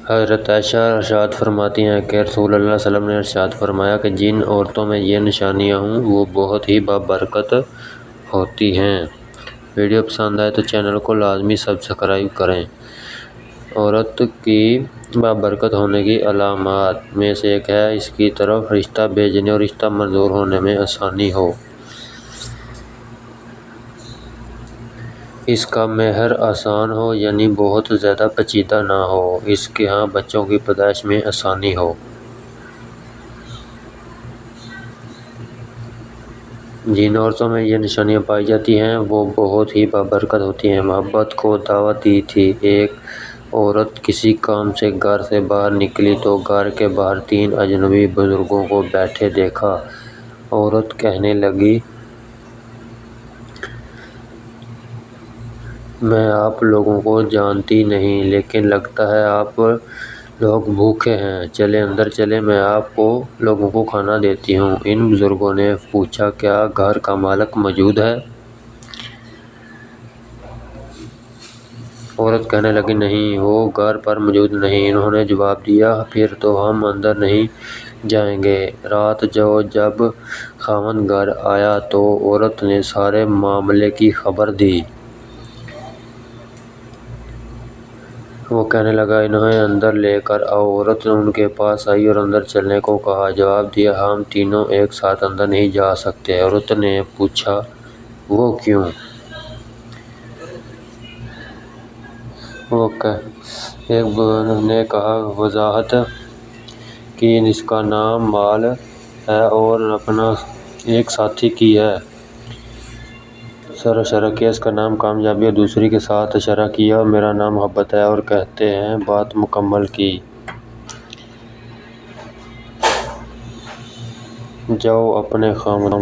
حضرت عائشہ ارشاد فرماتی ہیں کہ رسول اللہ صلی اللہ علیہ وسلم نے ارشاد فرمایا کہ جن عورتوں میں یہ نشانیاں ہوں وہ بہت ہی بابرکت ہوتی ہیں۔ ویڈیو پسند آئے تو چینل کو لازمی سبسکرائب کریں۔ عورت کی بابرکت ہونے کی علامات میں سے ایک ہے اس کی طرف رشتہ بھیجنے اور رشتہ منظور ہونے میں آسانی ہو۔ اس کا مہر آسان ہو یعنی بہت زیادہ پیچیدہ نہ ہو۔ اس کے ہاں بچوں کی پیدائش میں آسانی ہو۔ جن عورتوں میں یہ نشانیاں پائی جاتی ہیں وہ بہت ہی بابرکت ہوتی ہیں۔ محبت کو دعوت دی تھی۔ ایک عورت کسی کام سے گھر سے باہر نکلی تو گھر کے باہر 3 اجنبی بزرگوں کو بیٹھے دیکھا۔ عورت کہنے لگی میں آپ لوگوں کو جانتی نہیں لیکن لگتا ہے آپ لوگ بھوکے ہیں، چلیں اندر چلیں، میں آپ لوگوں کو کھانا دیتی ہوں۔ ان بزرگوں نے پوچھا کیا گھر کا مالک موجود ہے؟ عورت کہنے لگی نہیں، وہ گھر پر موجود نہیں۔ انہوں نے جواب دیا پھر تو ہم اندر نہیں جائیں گے۔ رات جب خاوند گھر آیا تو عورت نے سارے معاملے کی خبر دی۔ وہ کہنے لگا انہیں اندر لے کر آؤ۔ عورت ان کے پاس آئی اور اندر چلنے کو کہا۔ جواب دیا ہم تینوں ایک ساتھ اندر نہیں جا سکتے۔ عورت نے پوچھا وہ کیوں؟ ایک بزرگ نے کہا وضاحت کی اس کا نام مال ہے اور اپنا ایک ساتھی کی ہے۔ شرح کیا اس کا نام کامیابی اور دوسری کے ساتھ شرح کیا میرا نام محبت ہے اور کہتے ہیں بات مکمل کی۔ جاؤ اپنے خاوندوں